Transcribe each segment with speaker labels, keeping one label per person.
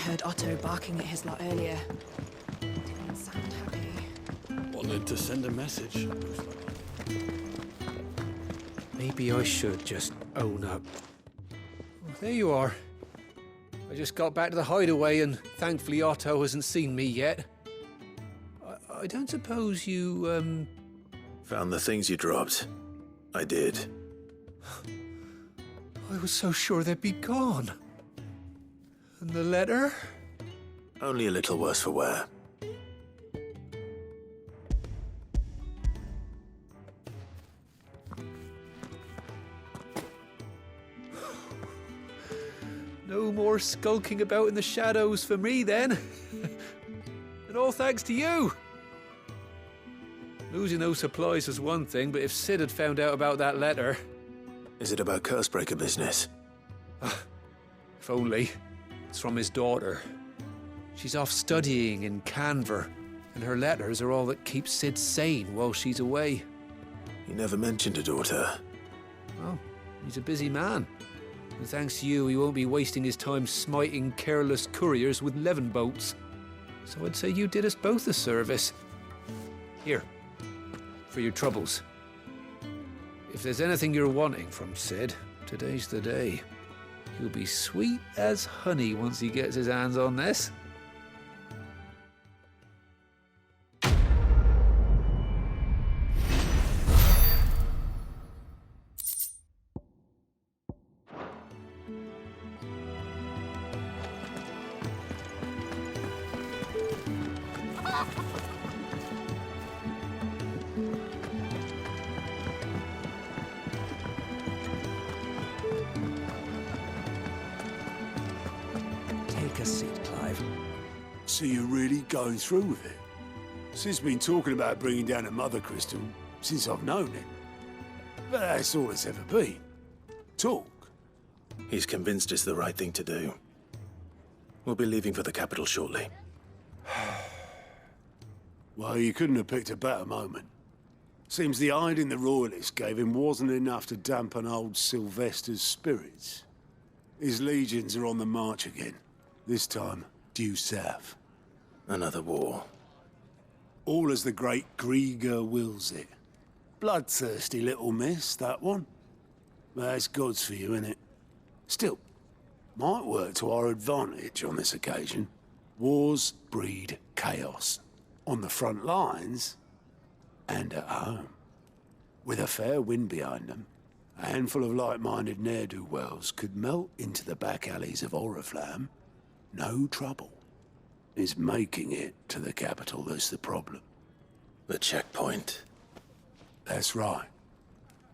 Speaker 1: heard Otto barking at his lot earlier. Didn't sound happy.
Speaker 2: Wanted to send a message.
Speaker 3: Maybe I should just own up. Well, there you are. I just got back to the hideaway and thankfully Otto hasn't seen me yet. I don't suppose you,
Speaker 4: Found the things you dropped. I did.
Speaker 3: I was so sure they'd be gone. And the letter?
Speaker 4: Only a little worse for wear.
Speaker 3: No more skulking about in the shadows for me, then. And all thanks to you. Losing those supplies was one thing, but if Sid had found out about that letter...
Speaker 4: Is it about Cursebreaker business?
Speaker 3: If only. It's from his daughter. She's off studying in Canver, and her letters are all that keeps Sid sane while she's away.
Speaker 4: He never mentioned a daughter.
Speaker 3: Well, he's a busy man. And thanks to you, he won't be wasting his time smiting careless couriers with levin boats. So I'd say you did us both a service. Here, for your troubles. If there's anything you're wanting from Sid, today's the day. He'll be sweet as honey once he gets his hands on this. Take a seat, Clive.
Speaker 5: So you're really going through with it? Sid's been talking about bringing down a mother crystal since I've known him. But that's all it's ever been. Talk.
Speaker 4: He's convinced it's the right thing to do. We'll be leaving for the capital shortly.
Speaker 5: Well, you couldn't have picked a better moment. Seems the hiding the royalists gave him wasn't enough to dampen old Sylvester's spirits. His legions are on the march again. This time, due south.
Speaker 4: Another war.
Speaker 5: All as the great Grieger wills it. Bloodthirsty little miss, that one. That's God's for you, innit? Still, might work to our advantage on this occasion. Wars breed chaos. On the front lines, and at home. With a fair wind behind them, a handful of like-minded ne'er-do-wells could melt into the back alleys of Oriflamme. No trouble. It's making it to the capital that's the problem.
Speaker 4: The checkpoint.
Speaker 5: That's right.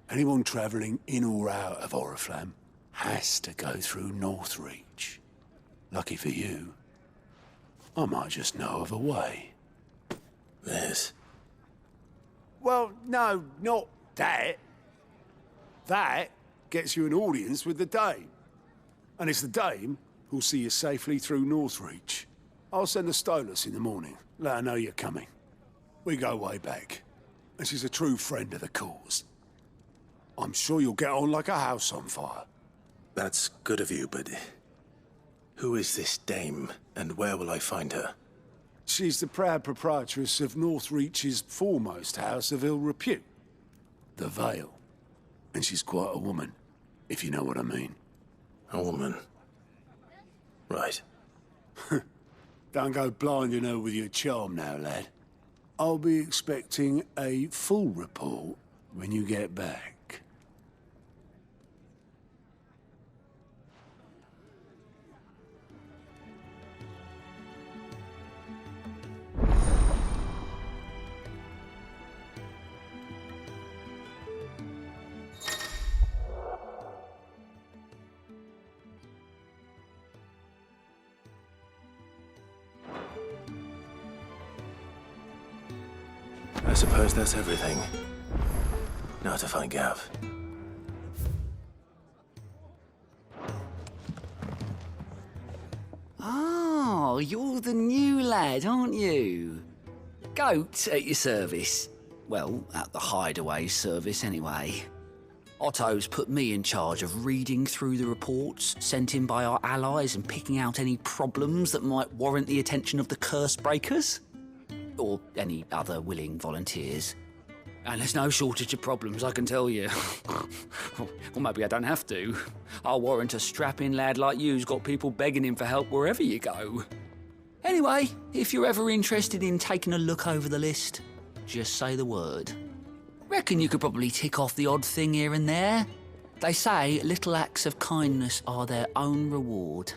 Speaker 5: Anyone travelling in or out of Oriflamme has to go through Northreach. Lucky for you, I might just know of a way.
Speaker 4: This.
Speaker 5: Well, no, not that. That gets you an audience with the Dame. And it's the Dame who'll see you safely through Northreach. I'll send a Stolas in the morning, let her know you're coming. We go way back, and she's a true friend of the cause. I'm sure you'll get on like a house on fire.
Speaker 4: That's good of you, but... Who is this dame, and where will I find her?
Speaker 5: She's the proud proprietress of Northreach's foremost house of ill repute, the Vale. And she's quite a woman, if you know what I mean.
Speaker 4: A woman. Right.
Speaker 5: Don't go blinding her with your charm now, lad. I'll be expecting a full report when you get back.
Speaker 4: I suppose that's everything. Now to find Gav.
Speaker 6: Oh, you're the new lad, aren't you? Goat at your service. Well, at the hideaway service, anyway. Otto's put me in charge of reading through the reports sent in by our allies and picking out any problems that might warrant the attention of the curse breakers. Or any other willing volunteers. And there's no shortage of problems, I can tell you. Or maybe I don't have to. I'll warrant a strapping lad like you's got people begging him for help wherever you go. Anyway, if you're ever interested in taking a look over the list, just say the word. Reckon you could probably tick off the odd thing here and there. They say little acts of kindness are their own reward.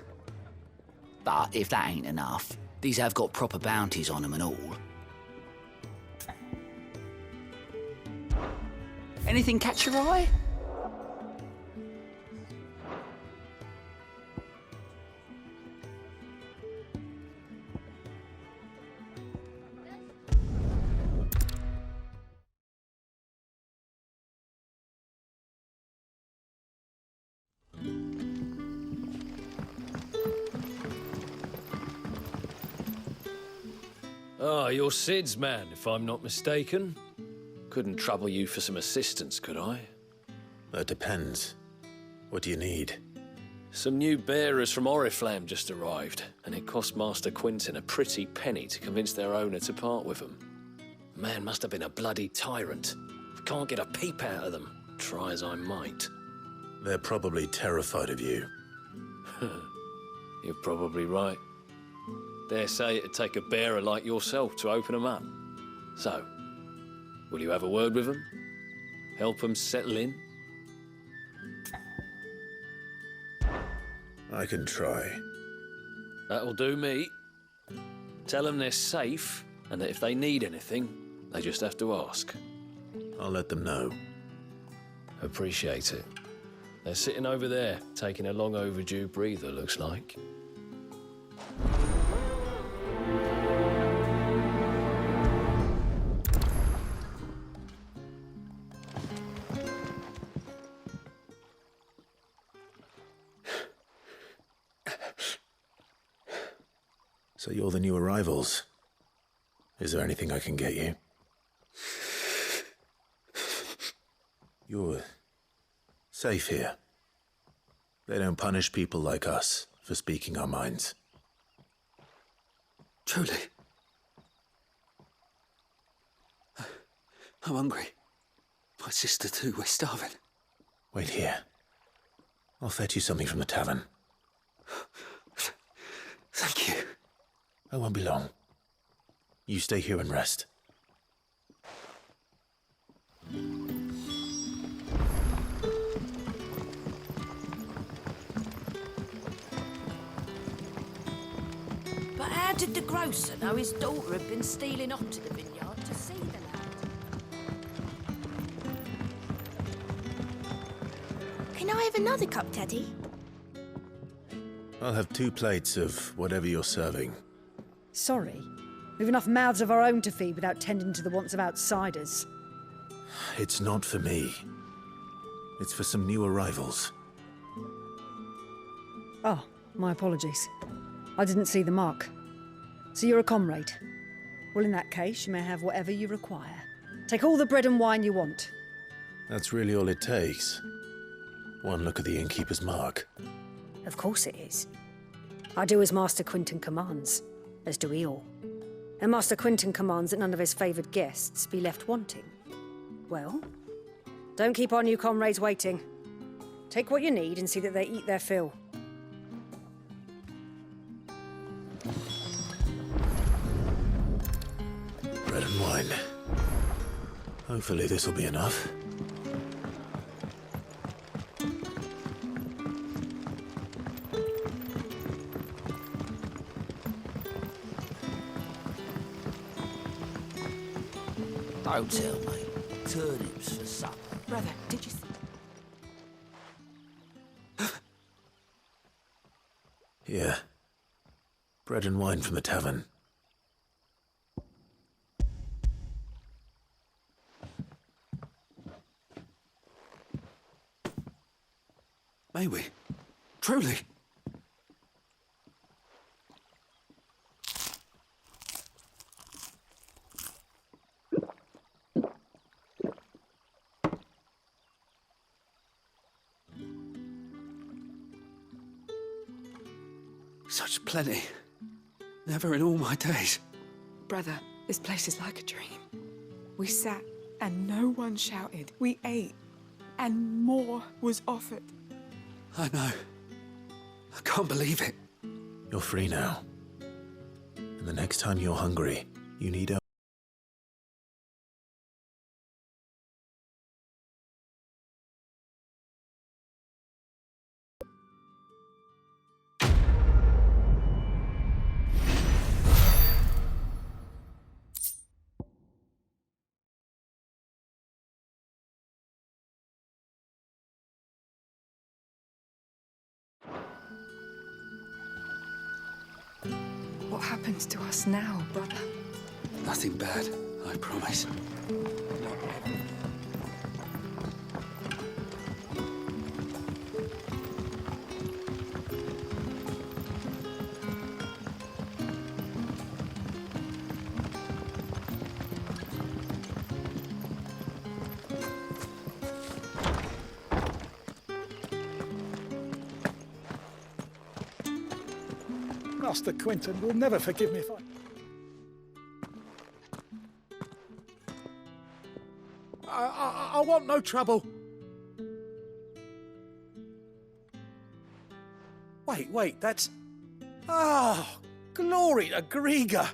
Speaker 6: But if that ain't enough, these have got proper bounties on them and all. Anything catch your eye?
Speaker 2: Ah, you're Sid's man, if I'm not mistaken. Couldn't trouble you for some assistance, could I?
Speaker 4: That depends. What do you need?
Speaker 2: Some new bearers from Oriflamme just arrived, and it cost Master Quinton a pretty penny to convince their owner to part with them. The man must have been a bloody tyrant. I can't get a peep out of them, try as I might.
Speaker 4: They're probably terrified of you.
Speaker 2: You're probably right. Dare say it'd take a bearer like yourself to open them up. So, will you have a word with them? Help them settle in?
Speaker 4: I can try.
Speaker 2: That'll do me. Tell them they're safe, and that if they need anything, they just have to ask.
Speaker 4: I'll let them know.
Speaker 2: Appreciate it. They're sitting over there, taking a long overdue breather, looks like.
Speaker 4: So you're the new arrivals. Is there anything I can get you? You're safe here. They don't punish people like us for speaking our minds.
Speaker 6: Truly. I'm hungry. My sister too, we're starving.
Speaker 4: Wait here. I'll fetch you something from the tavern.
Speaker 6: Thank you.
Speaker 4: I won't be long. You stay here and rest.
Speaker 1: But how did the grocer know his daughter had been stealing off to the vineyard to see the lad?
Speaker 7: Can I have another cup, Teddy?
Speaker 4: I'll have 2 plates of whatever you're serving.
Speaker 8: Sorry. We've enough mouths of our own to feed without tending to the wants of outsiders.
Speaker 4: It's not for me. It's for some new arrivals.
Speaker 8: Oh, my apologies. I didn't see the mark. So you're a comrade? Well, in that case, you may have whatever you require. Take all the bread and wine you want.
Speaker 4: That's really all it takes. One look at the innkeeper's mark.
Speaker 8: Of course it is. I do as Master Quinton commands, as do we all. And Master Quinton commands that none of his favoured guests be left wanting. Well, don't keep our new comrades waiting. Take what you need and see that they eat their fill.
Speaker 4: Bread and wine. Hopefully this will be enough.
Speaker 6: Don't tell me. Turnips for supper.
Speaker 1: Brother, did you...
Speaker 4: Here. Bread and wine from the tavern.
Speaker 6: May we? Truly?
Speaker 3: Such plenty. Never in all my days.
Speaker 7: Brother, this place is like a dream. We sat and no one shouted. We ate and more was offered.
Speaker 3: I know. I can't believe it.
Speaker 4: You're free now. And the next time you're hungry, you need a...
Speaker 7: What happens to us now, brother?
Speaker 3: Nothing bad, I promise.
Speaker 9: Master Quinton will never forgive me if I want no trouble. Wait, that's... Ah, glory to Griga.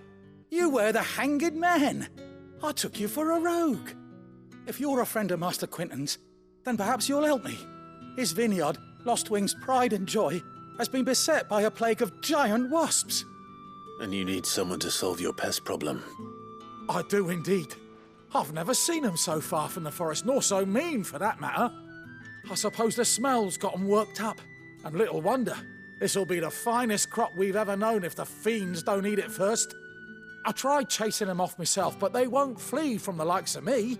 Speaker 9: You were the hanged man. I took you for a rogue. If you're a friend of Master Quinton's, then perhaps you'll help me. His vineyard, Lostwing's pride and joy, has been beset by a plague of giant wasps.
Speaker 4: And you need someone to solve your pest problem.
Speaker 9: I do indeed. I've never seen them so far from the forest, nor so mean, for that matter. I suppose the smell's got 'em worked up. And little wonder. This'll be the finest crop we've ever known if the fiends don't eat it first. I tried chasing them off myself, but they won't flee from the likes of me.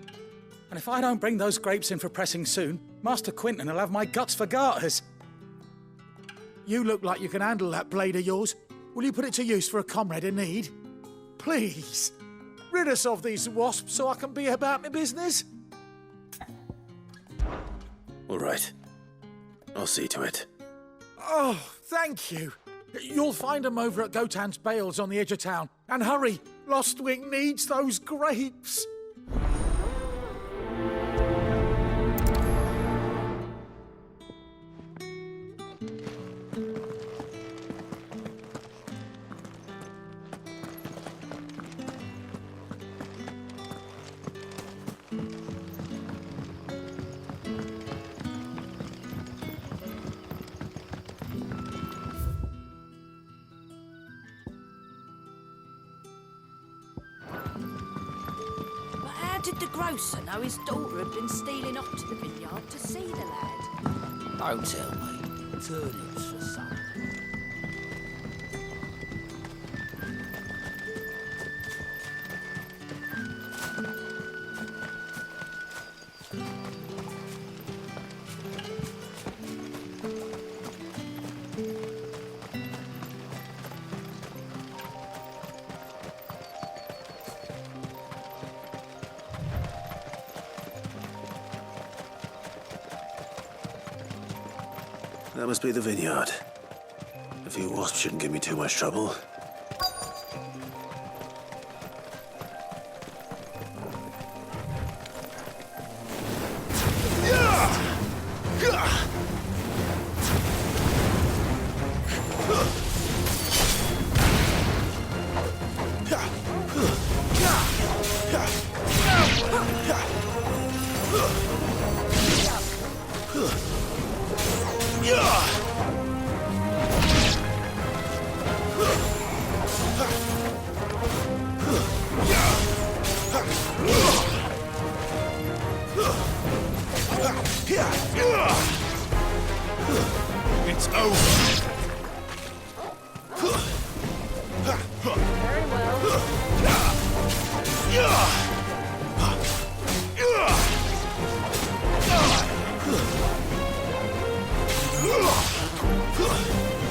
Speaker 9: And if I don't bring those grapes in for pressing soon, Master Quinton will have my guts for garters. You look like you can handle that blade of yours. Will you put it to use for a comrade in need? Please, rid us of these wasps so I can be about my business.
Speaker 4: All right. I'll see to it.
Speaker 9: Oh, thank you. You'll find them over at Gotan's Bales on the edge of town. And hurry, Lostwing needs those grapes.
Speaker 1: How did the grocer know his daughter had been stealing off to the vineyard to see the lad?
Speaker 6: Don't tell me.
Speaker 1: Turnips for some.
Speaker 4: That must be the vineyard. A few wasps shouldn't give me too much trouble.
Speaker 5: It's over.
Speaker 8: Very well.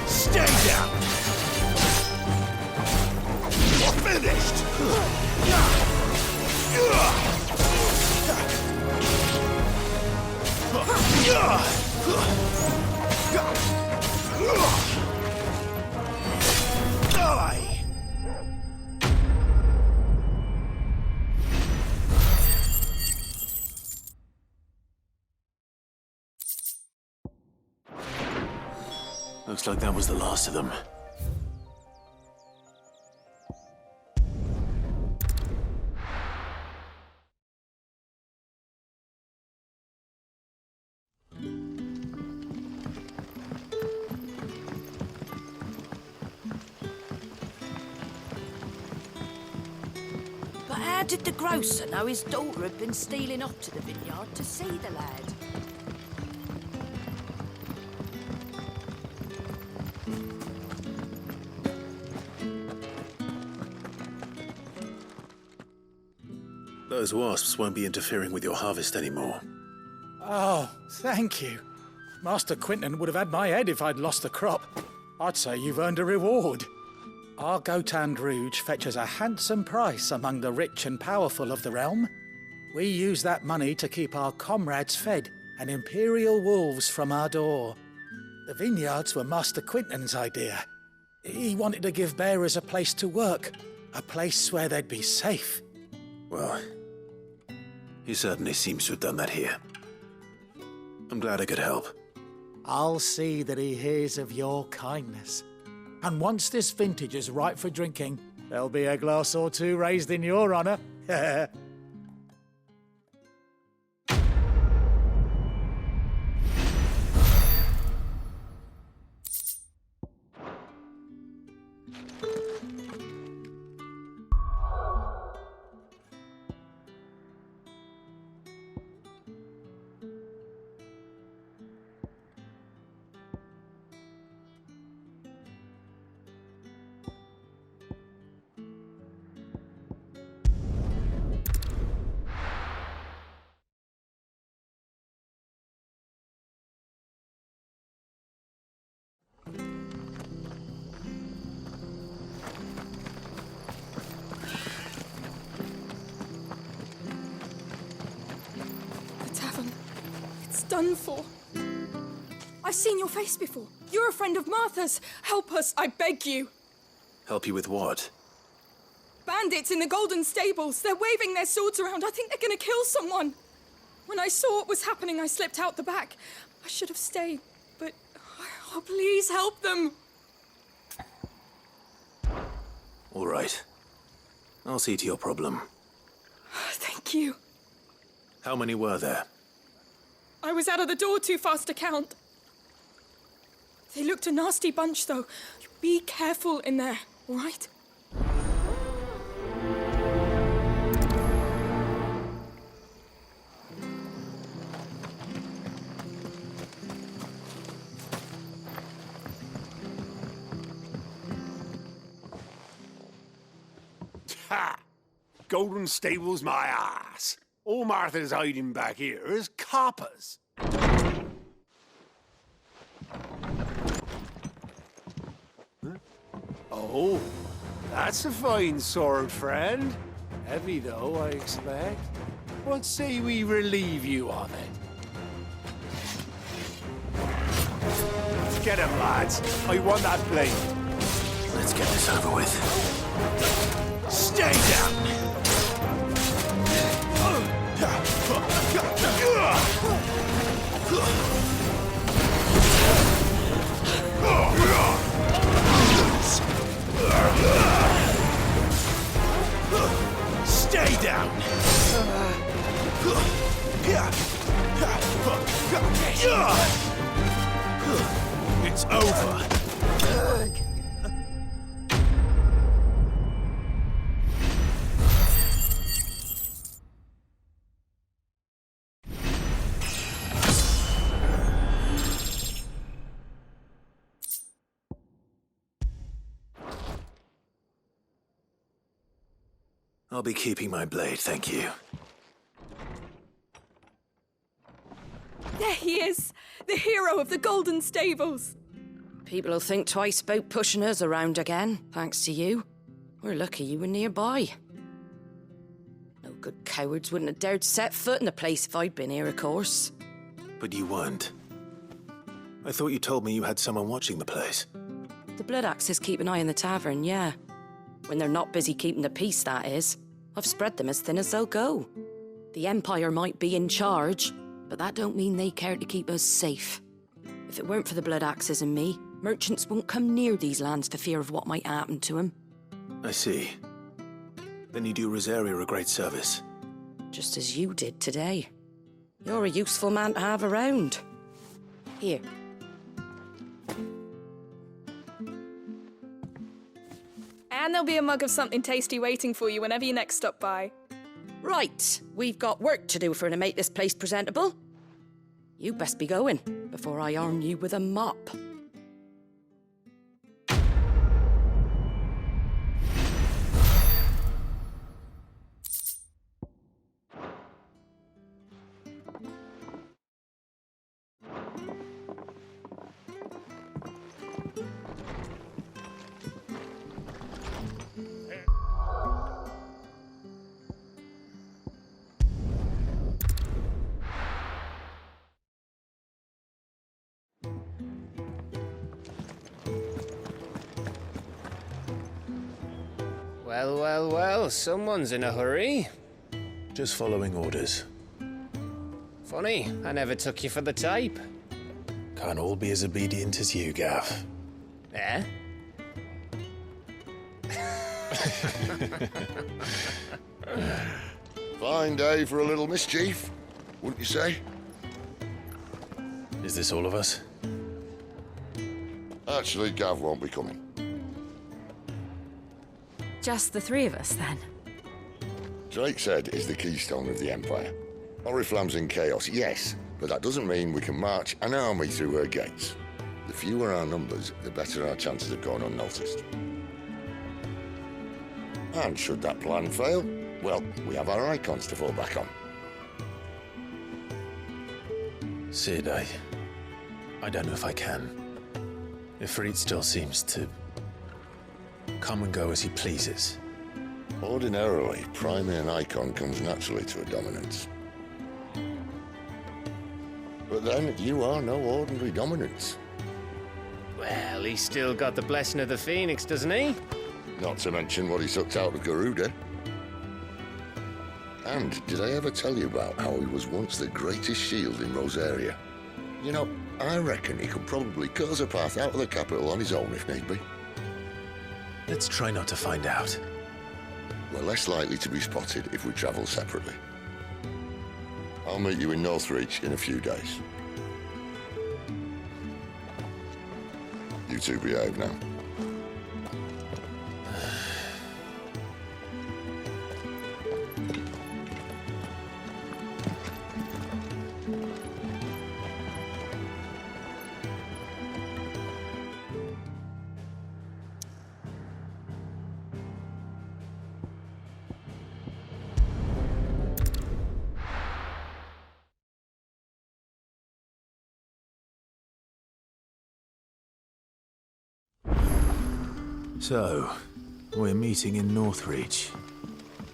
Speaker 5: Stay down. You're finished.
Speaker 4: Looks like that was the last of them.
Speaker 1: But how did the grocer know his daughter had been stealing up to the vineyard to see the lad?
Speaker 4: Those wasps won't be interfering with your harvest anymore.
Speaker 9: Oh, thank you. Master Quinton would have had my head if I'd lost the crop. I'd say you've earned a reward. Our Gotand Rouge fetches a handsome price among the rich and powerful of the realm. We use that money to keep our comrades fed and imperial wolves from our door. The vineyards were Master Quinton's idea. He wanted to give bearers a place to work, a place where they'd be safe.
Speaker 4: Well, he certainly seems to have done that here. I'm glad I could help.
Speaker 9: I'll see that he hears of your kindness. And once this vintage is ripe for drinking, there'll be a glass or two raised in your honour.
Speaker 7: Done for. I've seen your face before. You're a friend of Martha's. Help us, I beg you.
Speaker 4: Help you with what?
Speaker 7: Bandits in the Golden Stables. They're waving their swords around. I think they're going to kill someone. When I saw what was happening, I slipped out the back. I should have stayed, but... Oh, please help them.
Speaker 4: All right. I'll see to your problem.
Speaker 7: Thank you.
Speaker 4: How many were there?
Speaker 7: I was out of the door too fast to count. They looked a nasty bunch, though. Be careful in there, all right?
Speaker 5: Ha! Golden Stables, my ass. All Martha's hiding back here is coppers. Huh? Oh, that's a fine sword, friend. Heavy, though, I expect. What say we relieve you of it? Let's get him, lads. I want that blade.
Speaker 4: Let's get this over with.
Speaker 5: Stay down!
Speaker 10: Stay down! It's over.
Speaker 4: I'll be keeping my blade, thank you.
Speaker 7: There he is, the hero of the Golden Stables.
Speaker 1: People will think twice about pushing us around again, thanks to you. We're lucky you were nearby. No good cowards wouldn't have dared set foot in the place if I'd been here, of course.
Speaker 4: But you weren't. I thought you told me you had someone watching the place.
Speaker 1: The Blood Axes keep an eye on the tavern, yeah. When they're not busy keeping the peace, that is. I've spread them as thin as they'll go. The Empire might be in charge, but that don't mean they care to keep us safe. If it weren't for the Blood Axes and me, Merchants won't come near these lands for fear of what might happen to them.
Speaker 4: I see. Then you do Rosaria a great service.
Speaker 1: Just as you did today. You're a useful man to have around. Here.
Speaker 7: And there'll be a mug of something tasty waiting for you whenever you next stop by.
Speaker 1: Right, we've got work to do for to make this place presentable. You best be going before I arm you with a mop.
Speaker 11: Well, someone's in a hurry.
Speaker 4: Just following orders.
Speaker 11: Funny, I never took you for the type.
Speaker 4: Can't all be as obedient as you, Gav.
Speaker 11: Eh?
Speaker 12: Fine day for a little mischief, wouldn't you say?
Speaker 4: Is this all of us?
Speaker 12: Actually, Gav won't be coming.
Speaker 13: Just the three of us, then?
Speaker 12: Drake said is the keystone of the Empire. Oriflamme's in chaos, yes, but that doesn't mean we can march an army through her gates. The fewer our numbers, the better our chances of going unnoticed. And should that plan fail, well, we have our icons to fall back on.
Speaker 4: Sid, I don't know if I can. Ifrit still seems to come and go as he pleases.
Speaker 12: Ordinarily, priming an icon comes naturally to a dominance. But then, you are no ordinary dominance.
Speaker 11: Well, he's still got the blessing of the Phoenix, doesn't he?
Speaker 12: Not to mention what he sucked out of Garuda. And did I ever tell you about how he was once the greatest shield in Rosaria? You know, I reckon he could probably cut us a path out of the capital on his own if need be.
Speaker 4: Let's try not to find out.
Speaker 12: We're less likely to be spotted if we travel separately. I'll meet you in Northreach in a few days. You two behave now.
Speaker 4: So, we're meeting in Northreach.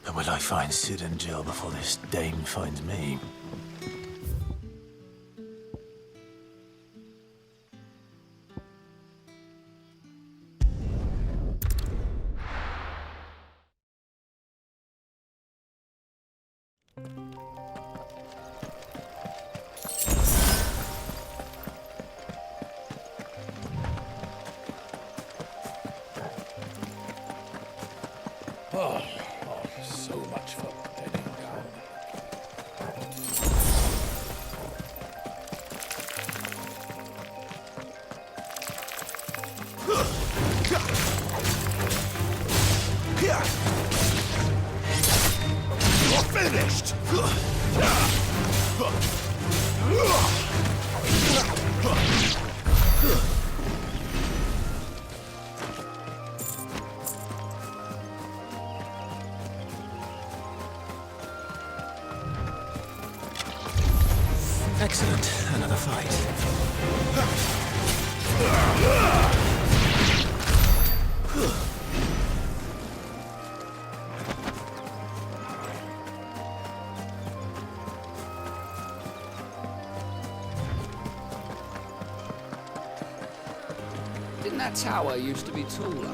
Speaker 4: And will I find Sid and Jill before this dame finds me?
Speaker 10: So much fun heading down.
Speaker 12: You're finished!
Speaker 4: Excellent. Another fight.
Speaker 3: Didn't that tower used to be taller?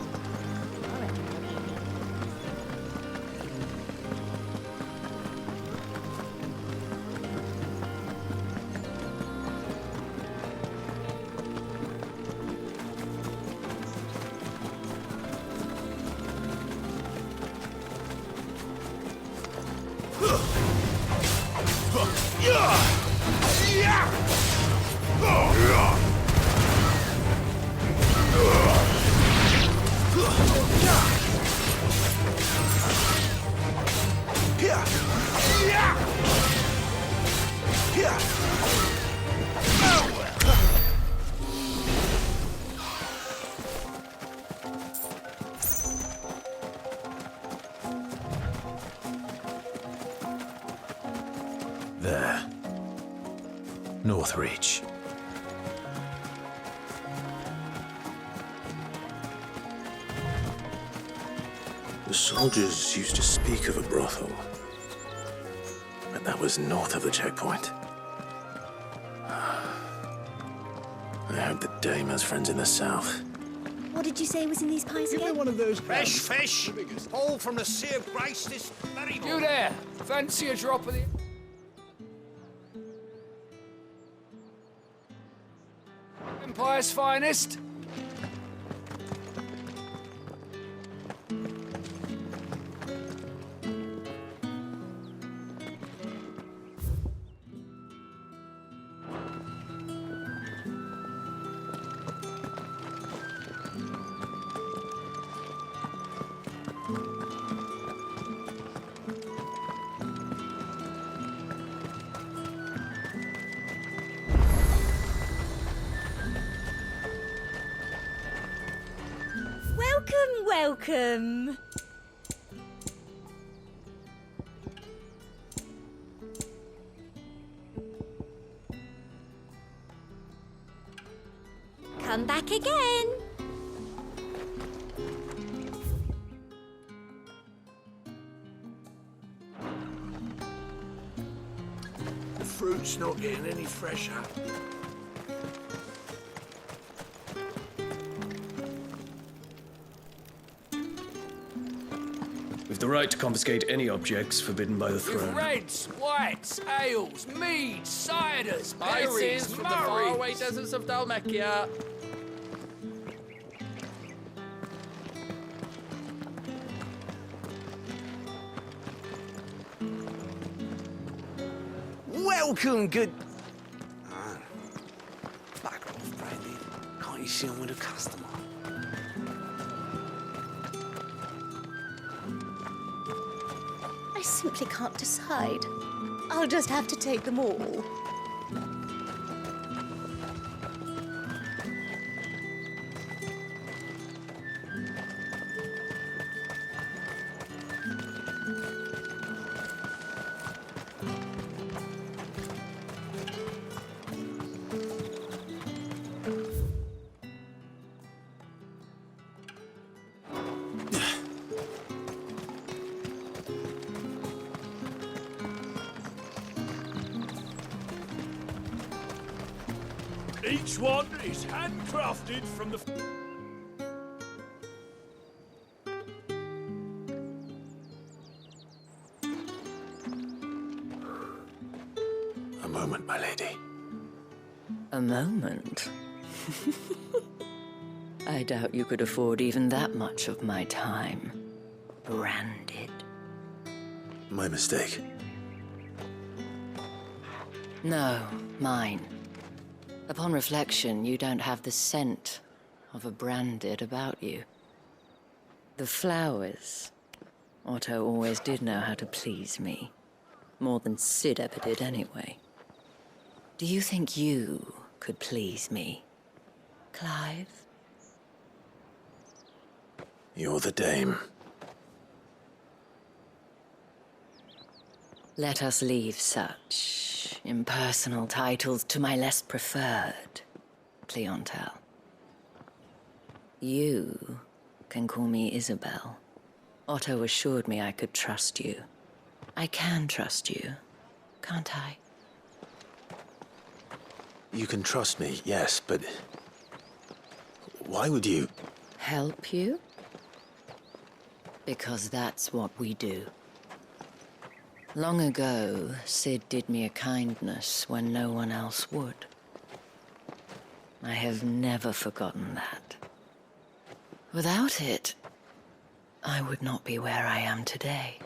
Speaker 5: Here! Yeah! Here!
Speaker 4: There. Northreach.
Speaker 14: The soldiers used to speak of a brothel, but that was north of the checkpoint. I hope the dame has friends in the south.
Speaker 15: What did you say was in these pies again?
Speaker 16: One of those
Speaker 17: fresh fish, all from the Sea of Grace this very morning.
Speaker 3: You there! Fancy a drop of the... Empire's finest?
Speaker 15: Welcome. Come back again.
Speaker 17: The fruit's not getting any fresher.
Speaker 18: We've the right to confiscate any objects forbidden by the
Speaker 3: With
Speaker 18: throne.
Speaker 3: reds, whites, ales, meads, ciders, berries,
Speaker 19: Spices from the faraway deserts of Dalmekia.
Speaker 17: Welcome, good... Back off, Brandy. Can't you see I'm with a customer?
Speaker 15: I simply can't decide. I'll just have to take them all.
Speaker 20: Each one is handcrafted from the...
Speaker 14: A moment, my lady.
Speaker 1: A moment? I doubt you could afford even that much of my time. Branded.
Speaker 14: My mistake.
Speaker 1: No, mine. Upon reflection, you don't have the scent of a branded about you. The flowers. Otto always did know how to please me. More than Sid ever did anyway. Do you think you could please me, Clive?
Speaker 14: You're the dame.
Speaker 1: Let us leave such impersonal titles to my less preferred clientele. You can call me Isabel. Otto assured me I could trust you. I can trust you, can't I?
Speaker 14: You can trust me, yes, but... why would you...
Speaker 1: Help you? Because that's what we do. Long ago, Sid did me a kindness when no one else would. I have never forgotten that. Without it, I would not be where I am today.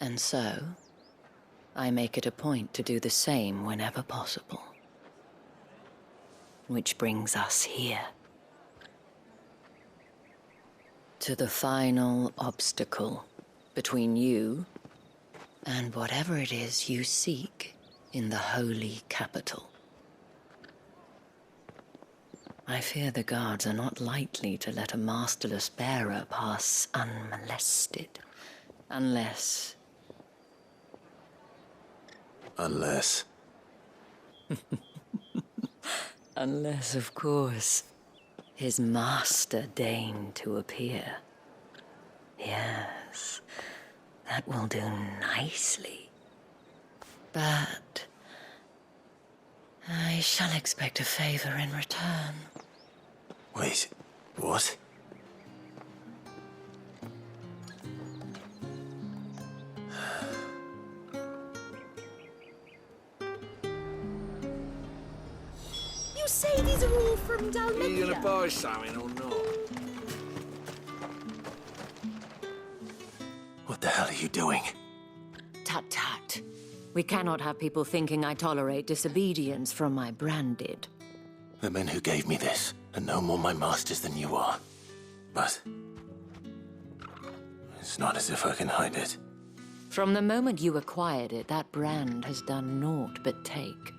Speaker 1: And so, I make it a point to do the same whenever possible. Which brings us here. To the final obstacle between you and whatever it is you seek in the holy capital. I fear the guards are not likely to let a masterless bearer pass unmolested. Unless...
Speaker 14: Unless,
Speaker 1: of course, his master deigned to appear. Yes, that will do nicely. But I shall expect a favor in return.
Speaker 14: Wait, what?
Speaker 15: You say these are all from Dalmekia?
Speaker 20: Are you gonna buy something or not?
Speaker 14: What the hell are you doing?
Speaker 1: Tut tut. We cannot have people thinking I tolerate disobedience from my branded.
Speaker 14: The men who gave me this are no more my masters than you are. But it's not as if I can hide it.
Speaker 1: From the moment you acquired it, that brand has done naught but take.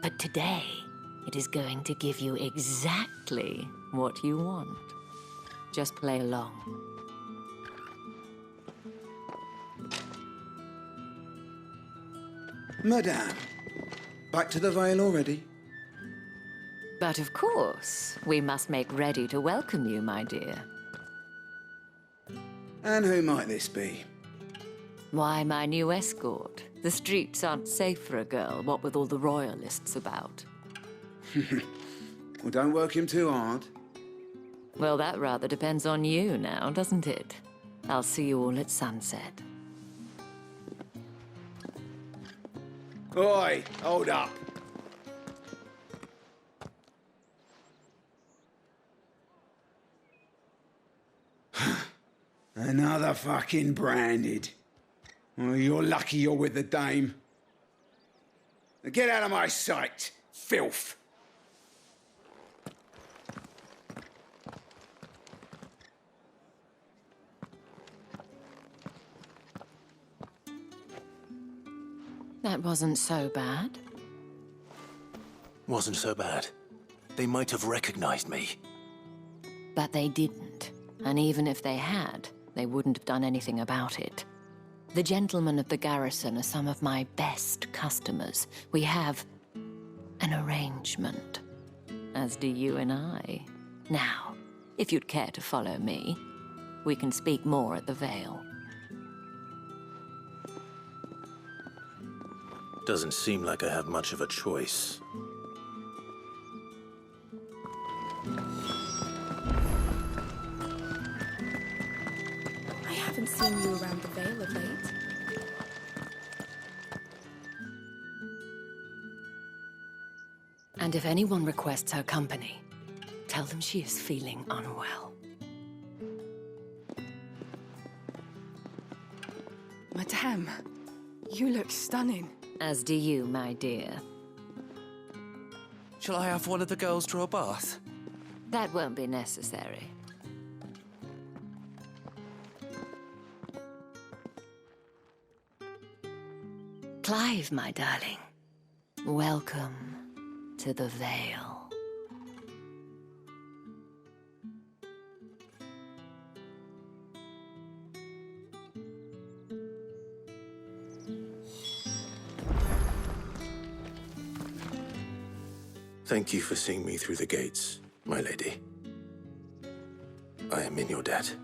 Speaker 1: But today, it is going to give you exactly what you want. Just play along.
Speaker 16: Madame, back to the Vale already?
Speaker 1: But of course, we must make ready to welcome you, my dear.
Speaker 16: And who might this be?
Speaker 1: Why, my new escort. The streets aren't safe for a girl, what with all the royalists about.
Speaker 16: Well, don't work him too hard.
Speaker 1: Well, that rather depends on you now, doesn't it? I'll see you all at sunset.
Speaker 16: Oi, hold up. Another fucking branded. Well, you're lucky you're with the dame. Now get out of my sight, filth.
Speaker 1: That wasn't so bad.
Speaker 14: Wasn't so bad. They might have recognized me.
Speaker 1: But they didn't. And even if they had, they wouldn't have done anything about it. The gentlemen of the garrison are some of my best customers. We have an arrangement, as do you and I. Now, if you'd care to follow me, we can speak more at the Vale.
Speaker 14: Doesn't seem like I have much of a choice.
Speaker 7: I haven't seen you around the Vale of late.
Speaker 1: And if anyone requests her company, tell them she is feeling unwell.
Speaker 7: Madame, you look stunning.
Speaker 1: As do you, my dear.
Speaker 21: Shall I have one of the girls draw a bath?
Speaker 1: That won't be necessary. Clive, my darling. Welcome to the Vale.
Speaker 14: Thank you for seeing me through the gates, my lady. I am in your debt.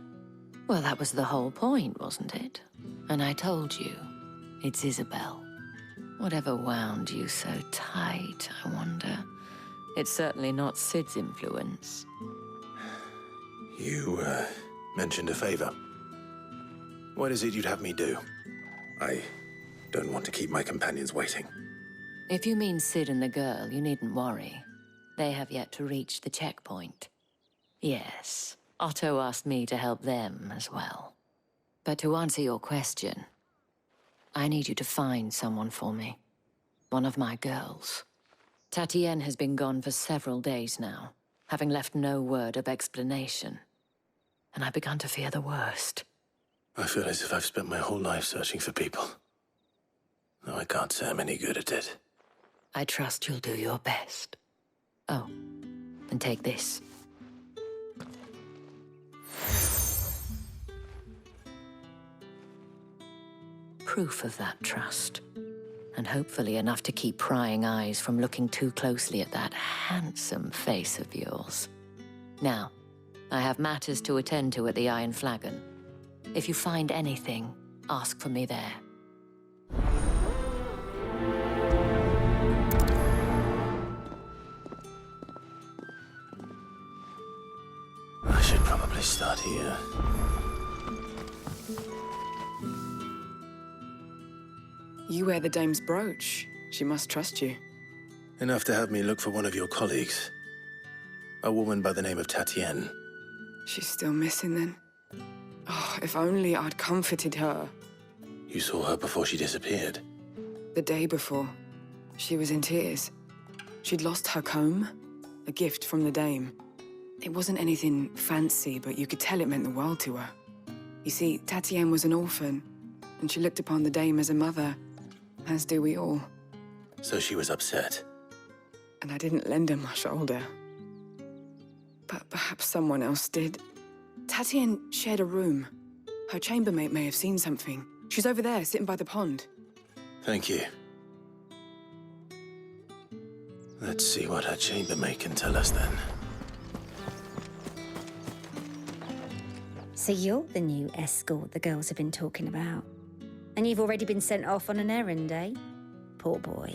Speaker 1: Well, that was the whole point, wasn't it? And I told you, it's Isabel. Whatever wound you so tight, I wonder. It's certainly not Sid's influence.
Speaker 14: You, mentioned a favor. What is it you'd have me do? I don't want to keep my companions waiting.
Speaker 1: If you mean Sid and the girl, you needn't worry. They have yet to reach the checkpoint. Yes, Otto asked me to help them as well. But to answer your question, I need you to find someone for me. One of my girls. Tatienne has been gone for several days now, having left no word of explanation.
Speaker 2: and I began to fear the worst.
Speaker 14: I feel as if I've spent my whole life searching for people. Though I can't say I'm any good at it.
Speaker 2: I trust you'll do your best. Oh, and take this. Proof of that trust. And hopefully enough to keep prying eyes from looking too closely at that handsome face of yours. Now, I have matters to attend to at the Iron Flagon. If you find anything, ask for me there.
Speaker 14: I should probably start here.
Speaker 22: You wear the dame's brooch. She must trust you.
Speaker 14: Enough to have me look for one of your colleagues. A woman by the name of Tatienne.
Speaker 22: She's still missing then. Oh, if only I'd comforted her.
Speaker 14: You saw her before she disappeared.
Speaker 22: The day before, she was in tears. She'd lost her comb, a gift from the dame. It wasn't anything fancy, but you could tell it meant the world to her. You see, Tatienne was an orphan, and she looked upon the dame as a mother, as do we all.
Speaker 14: So she was upset.
Speaker 22: And I didn't lend her my shoulder. But perhaps someone else did. Tatienne shared a room. Her chambermaid may have seen something. She's over there, sitting by the pond.
Speaker 14: Thank you. Let's see what her chambermaid can tell us then.
Speaker 8: So you're the new escort the girls have been talking about. And you've already been sent off on an errand, eh? Poor boy.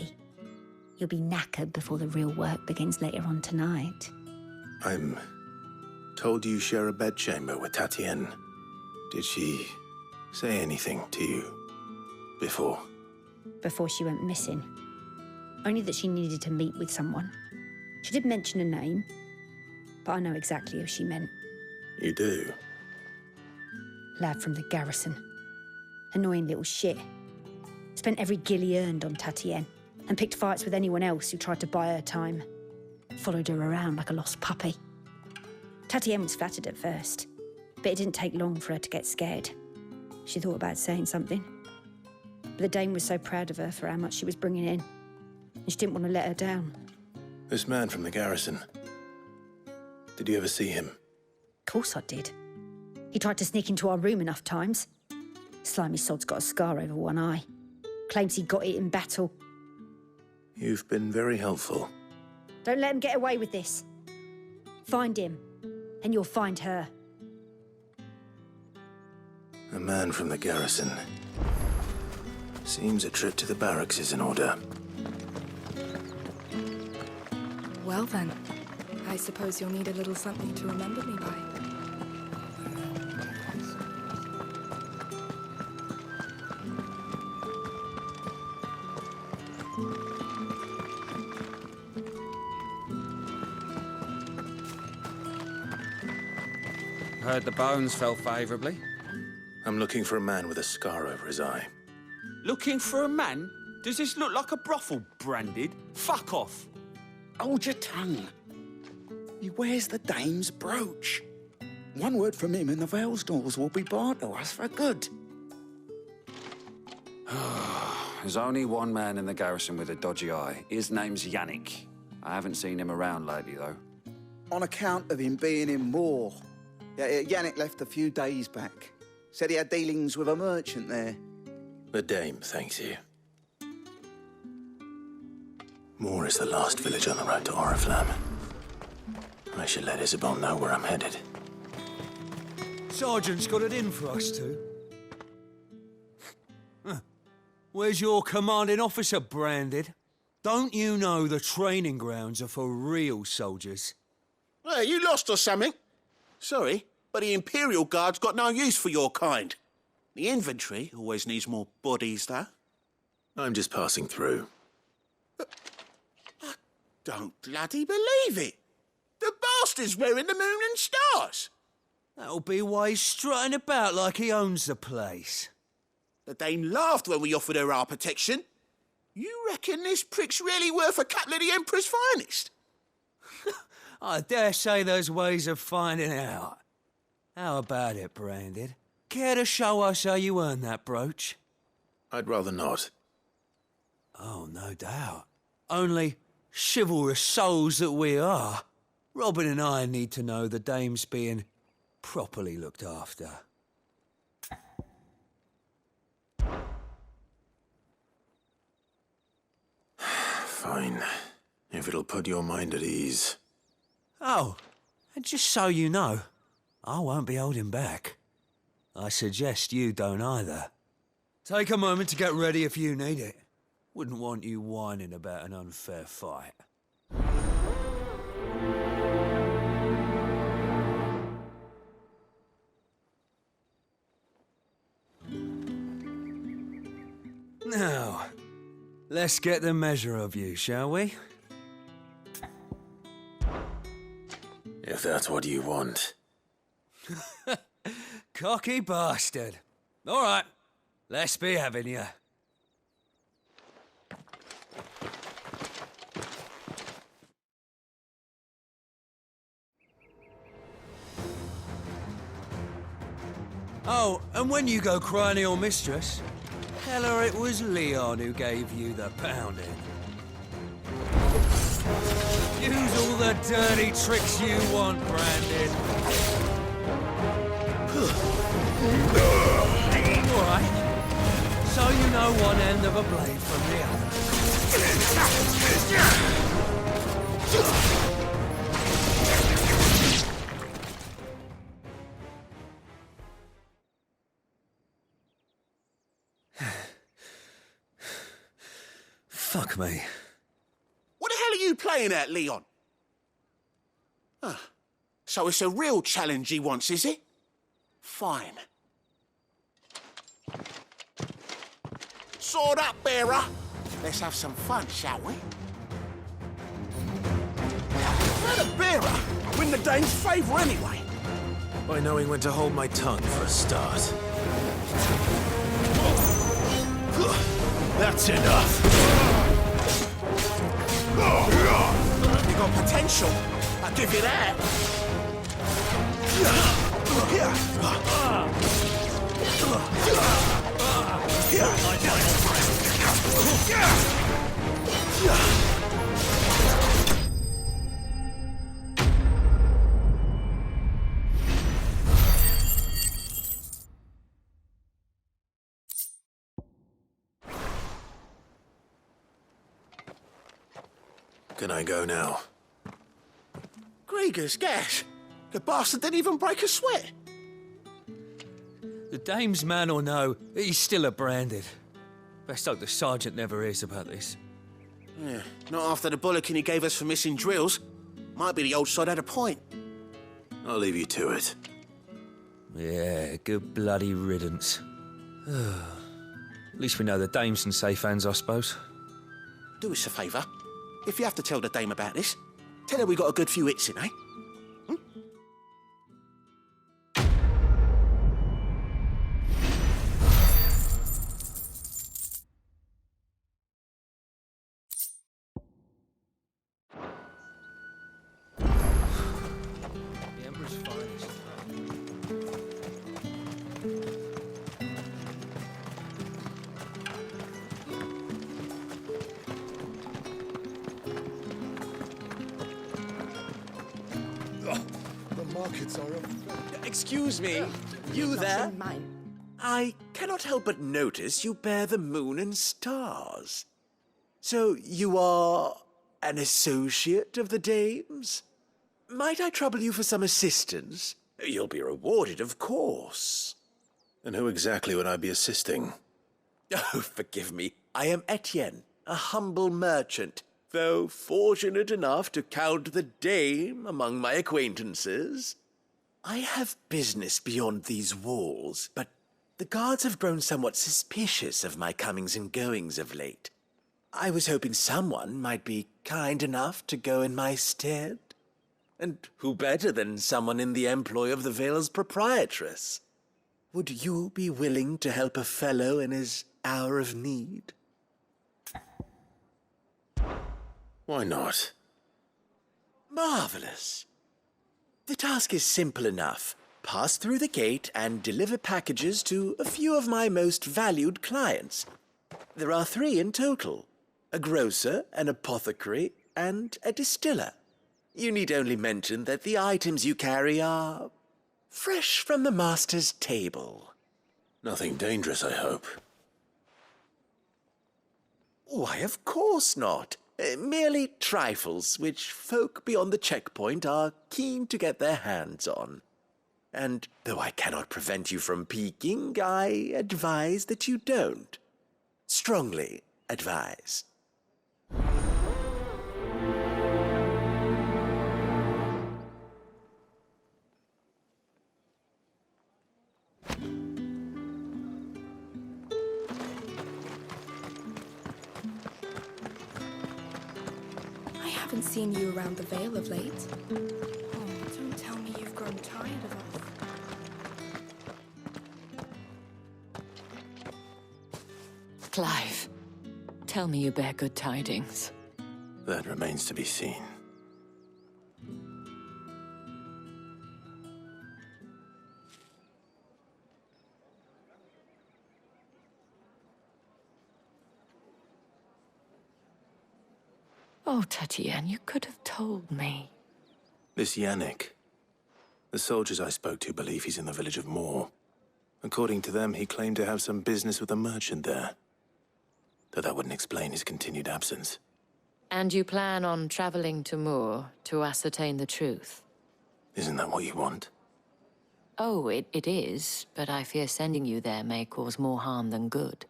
Speaker 8: You'll be knackered before the real work begins later on tonight.
Speaker 14: I'm told you share a bedchamber with Tatienne. Did she say anything to you before?
Speaker 8: Before she went missing. Only that she needed to meet with someone. She did mention a name, but I know exactly who she meant.
Speaker 14: You do?
Speaker 8: Lad from the garrison. Annoying little shit. Spent every guil he earned on Tatienne, and picked fights with anyone else who tried to buy her time. Followed her around like a lost puppy. Tatienne was flattered at first, but it didn't take long for her to get scared. She thought about saying something. But the dame was so proud of her for how much she was bringing in, and she didn't want to let her down.
Speaker 14: This man from the garrison. Did you ever see him?
Speaker 8: Of course I did. He tried to sneak into our room enough times. Slimy sod's got a scar over one eye. Claims he got it in battle.
Speaker 14: You've been very helpful.
Speaker 8: Don't let him get away with this. Find him, and you'll find her.
Speaker 14: A man from the garrison. Seems a trip to the barracks is in order.
Speaker 7: Well then, I suppose you'll need a little something to remember me by.
Speaker 3: Heard the bones fell favourably.
Speaker 14: I'm looking for a man with a scar over his eye.
Speaker 21: Looking for a man? Does this look like a brothel, Branded? Fuck off!
Speaker 16: Hold your tongue. He wears the dame's brooch. One word from him and the Velsdorls will be barred to us for good.
Speaker 23: There's only one man in the garrison with a dodgy eye. His name's Yannick. I haven't seen him around lately, though.
Speaker 16: On account of him being in war. Yeah, Yannick left a few days back. Said he had dealings with a merchant there.
Speaker 14: The dame thanks you. Moor is the last village on the road to Oriflamme. I should let Isabel know where I'm headed.
Speaker 17: Sergeant's got it in for us two. Where's your commanding officer, Branded? Don't you know the training grounds are for real soldiers?
Speaker 24: Well, you lost or something? Sorry, but the Imperial Guard's got no use for your kind. The infantry always needs more bodies, though.
Speaker 14: I'm just passing through.
Speaker 24: But I don't bloody believe it. The bastard's wearing the moon and stars.
Speaker 17: That'll be why he's strutting about like he owns the place.
Speaker 24: The dame laughed when we offered her our protection. You reckon this prick's really worth a couple of the Emperor's finest?
Speaker 17: I dare say there's ways of finding out. How about it, Branded? Care to show us how you earned that brooch?
Speaker 14: I'd rather not.
Speaker 17: Oh, no doubt. Only, chivalrous souls that we are, Robin and I need to know the dame's being properly looked after.
Speaker 14: Fine. If it'll put your mind at ease.
Speaker 17: Oh, and just so you know, I won't be holding back. I suggest you don't either. Take a moment to get ready if you need it. Wouldn't want you whining about an unfair fight. Now, let's get the measure of you, shall we?
Speaker 14: If that's what you want.
Speaker 17: Cocky bastard. All right, let's be having you. Oh, and when you go crying to your mistress, tell her it was Leon who gave you the pounding. Use all the dirty tricks you want, Branded. All right. So you know one end of a blade from the Fuck me.
Speaker 24: What the hell are you playing at, Leon? So it's a real challenge he wants, is it? Fine. Sword up, bearer. Let's have some fun, shall we? Let a bearer win the dame's favour anyway.
Speaker 4: By knowing when to hold my tongue for a start. That's enough.
Speaker 24: You got potential. I'll give you that.
Speaker 14: Can I go now?
Speaker 24: Grieger's gas. The bastard didn't even break a sweat.
Speaker 17: The dame's man or no, he's still a Branded. Best hope the sergeant never hears about this.
Speaker 24: Yeah, not after the bollocking he gave us for missing drills. Might be the old sod had a point.
Speaker 14: I'll leave you to it.
Speaker 17: Yeah, good bloody riddance. At least we know the dame's in safe hands, I suppose.
Speaker 24: Do us a favour. If you have to tell the dame about this, tell her we got a good few hits in, eh?
Speaker 17: The Emperor's finest.
Speaker 6: The markets are
Speaker 9: Excuse me, you there? I cannot help but notice you bear the moon and stars. So you are an associate of the dame's? Might I trouble you for some assistance? You'll be rewarded, of course.
Speaker 14: And who exactly would I be assisting?
Speaker 9: Oh, forgive me. I am Etienne, a humble merchant, though fortunate enough to count the dame among my acquaintances. I have business beyond these walls, but the guards have grown somewhat suspicious of my comings and goings of late. I was hoping someone might be kind enough to go in my stead. And who better than someone in the employ of the Vale's proprietress? Would you be willing to help a fellow in his hour of need?
Speaker 14: Why not?
Speaker 9: Marvelous. The task is simple enough. pass through the gate and deliver packages to a few of my most valued clients. There are 3 in total: a grocer, an apothecary, and a distiller. You need only mention that the items you carry are fresh from the master's table.
Speaker 4: Nothing dangerous, I hope.
Speaker 9: Why, of course not. Merely trifles which folk beyond the checkpoint are keen to get their hands on. And though I cannot prevent you from peeking, I advise that you don't. Strongly advise.
Speaker 7: I haven't seen you around the Vale of late. Oh, don't tell me you've grown tired of us.
Speaker 2: Clive, tell me you bear good tidings.
Speaker 4: That remains to be seen.
Speaker 2: Oh, Tatienne, you could have told me.
Speaker 14: This Yannick. The soldiers I spoke to believe he's in the village of Moor. According to them, he claimed to have some business with a merchant there. Though that wouldn't explain his continued absence.
Speaker 2: And you plan on traveling to Moor to ascertain the truth?
Speaker 14: Isn't that what you want?
Speaker 2: Oh, it is, but I fear sending you there may cause more harm than good.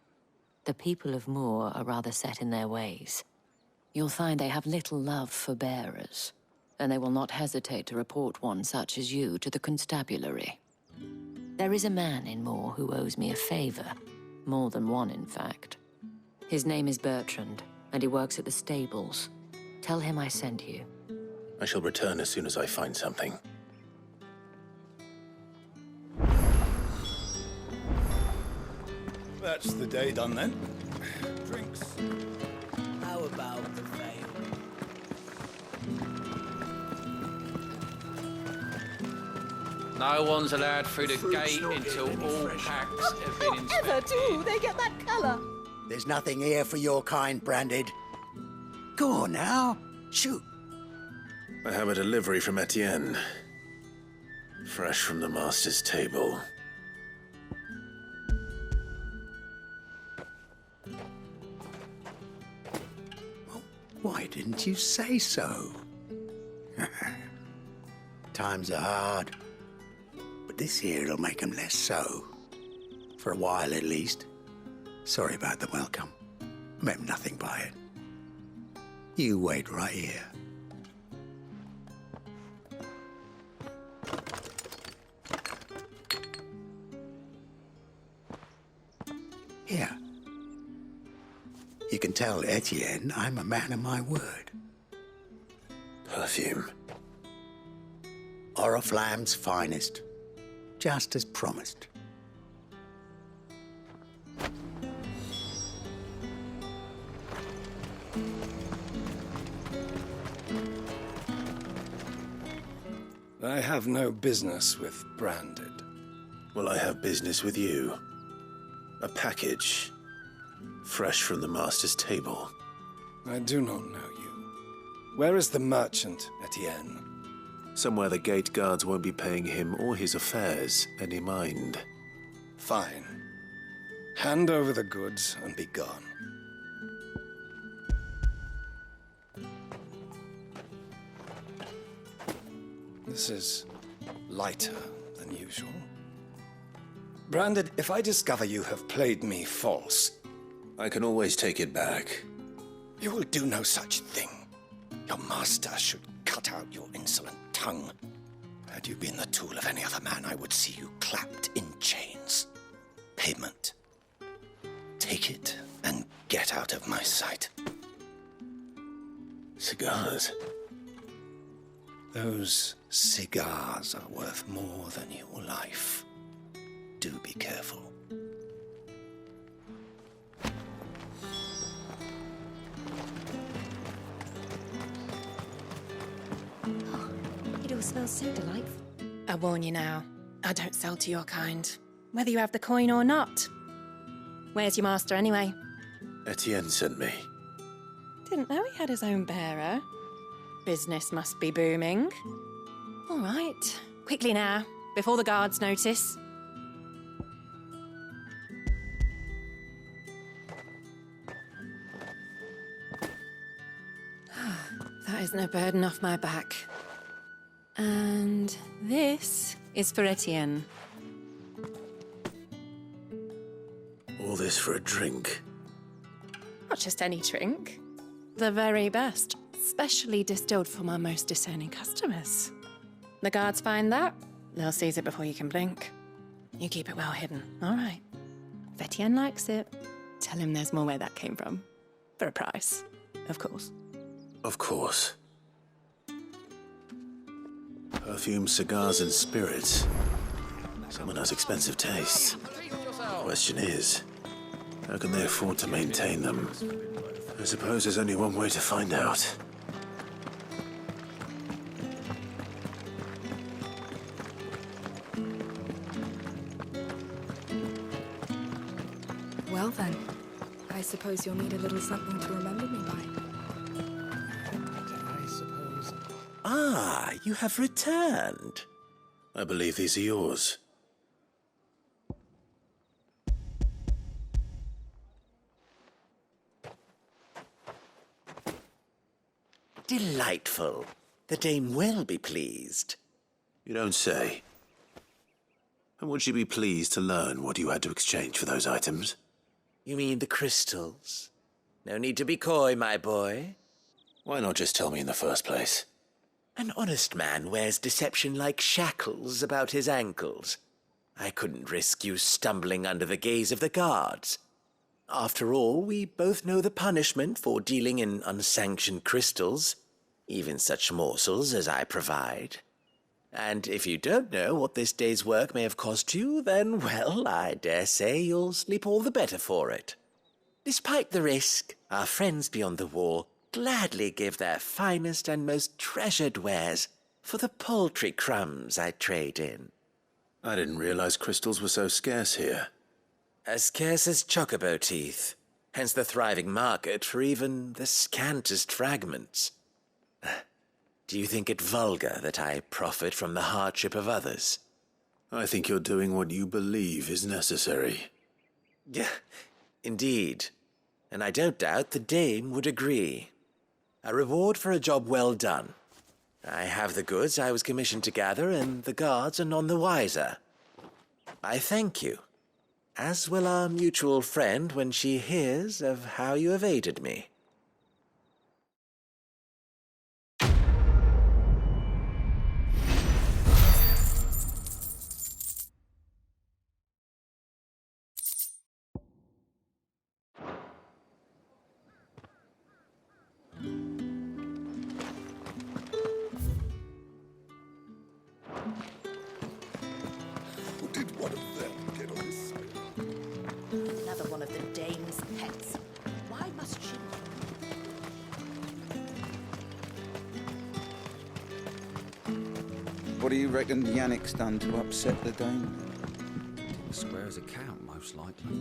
Speaker 2: The people of Moor are rather set in their ways. You'll find they have little love for bearers, and they will not hesitate to report one such as you to the constabulary. There is a man in Moor who owes me a favor. More than one, in fact. His name is Bertrand, and he works at the stables. Tell him I sent you.
Speaker 14: I shall return as soon as I find something.
Speaker 20: That's the day done then. Drinks.
Speaker 19: How about the Vale? No one's allowed through the gate until all packs have been inspected.
Speaker 15: Ever do they get that colour?
Speaker 6: There's nothing here for your kind, Branded. Go on now. Shoot.
Speaker 14: I have a delivery from Etienne. Fresh from the master's table.
Speaker 6: Why didn't you say so? Times are hard. But this here'll make 'em less so. For a while, at least. Sorry about the welcome. Meant nothing by it. You wait right here. Here. You can tell Etienne I'm a man of my word.
Speaker 14: Perfume.
Speaker 6: Oriflamme's finest. Just as promised.
Speaker 10: I have no business with Branded.
Speaker 14: Well, I have business with you. A package. Fresh from the master's table.
Speaker 10: I do not know you. Where is the merchant, Etienne?
Speaker 14: Somewhere the gate guards won't be paying him or his affairs any mind.
Speaker 10: Fine. Hand over the goods and be gone. This is lighter than usual. Branded, if I discover you have played me false...
Speaker 14: I can always take it back.
Speaker 10: You will do no such thing. Your master should cut out your insolent tongue. Had you been the tool of any other man, I would see you clapped in chains. Payment. Take it and get out of my sight.
Speaker 14: Cigars.
Speaker 10: Those cigars are worth more than your life. Do be careful.
Speaker 8: It all smells so delightful.
Speaker 7: I warn you now,
Speaker 5: I don't sell to your kind, whether you have the coin or not. Where's your master, anyway?
Speaker 4: Etienne sent me.
Speaker 5: Didn't know he had his own bearer. Business must be booming. All right, quickly now, before the guards notice. That isn't a burden off my back. And this is for Etienne.
Speaker 4: All this for a drink?
Speaker 5: Not just any drink. The very best, specially distilled for my most discerning customers. The guards find that, they'll seize it before you can blink. You keep it well hidden, all right? If Etienne likes it, tell him there's more where that came from. For a price, of course.
Speaker 4: Of course. Perfume, cigars, and spirits. Someone has expensive tastes. The question is, how can they afford to maintain them? I suppose there's only one way to find out.
Speaker 22: Well then, I suppose you'll need a little something to remember me by.
Speaker 9: Ah, you have returned.
Speaker 4: I believe these are yours.
Speaker 9: Delightful. The dame will be pleased.
Speaker 4: You don't say. And would she be pleased to learn what you had to exchange for those items?
Speaker 9: You mean the crystals? No need to be coy, my boy.
Speaker 4: Why not just tell me in the first place?
Speaker 9: An honest man wears deception like shackles about his ankles. I couldn't risk you stumbling under the gaze of the guards. After all, we both know the punishment for dealing in unsanctioned crystals, even such morsels as I provide. And if you don't know what this day's work may have cost you, then, well, I dare say you'll sleep all the better for it. Despite the risk, our friends beyond the wall gladly give their finest and most treasured wares for the paltry crumbs I trade in.
Speaker 4: I didn't realize crystals were so scarce here.
Speaker 9: As scarce as chocobo teeth, hence the thriving market for even the scantest fragments. Do you think it vulgar that I profit from the hardship of others?
Speaker 4: I think you're doing what you believe is necessary.
Speaker 9: Yeah, indeed. And I don't doubt the dame would agree. A reward for a job well done. I have the goods I was commissioned to gather, and the guards are none the wiser. I thank you, as will our mutual friend when she hears of how you have aided me.
Speaker 2: Another one of the dame's pets. Why must she?
Speaker 16: What do you reckon Yannick's done to upset the dame?
Speaker 21: Square as a count, most likely.